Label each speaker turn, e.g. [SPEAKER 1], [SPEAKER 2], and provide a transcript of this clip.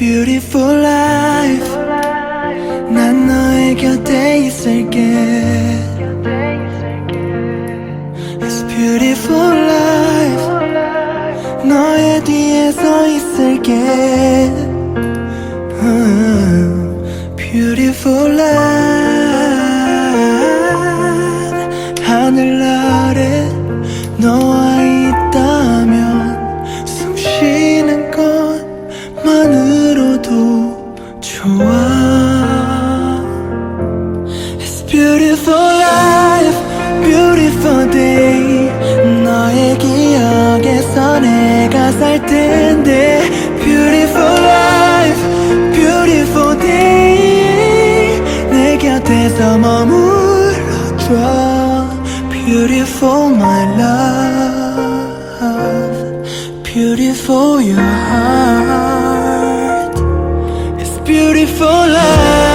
[SPEAKER 1] beautiful life. 난 너의 곁에 있을게. It's beautiful life. 너의 뒤에 서 있을게. Beautiful life. 하늘 아래 너와 있다면 숨 쉬는 것만으로도 좋아. It's beautiful life, beautiful day. 너의 기억에서 내가 살 텐데. Beautiful life, beautiful day. 내 곁에서 머물러줘. Beautiful my love, beautiful your heart. It's beautiful life.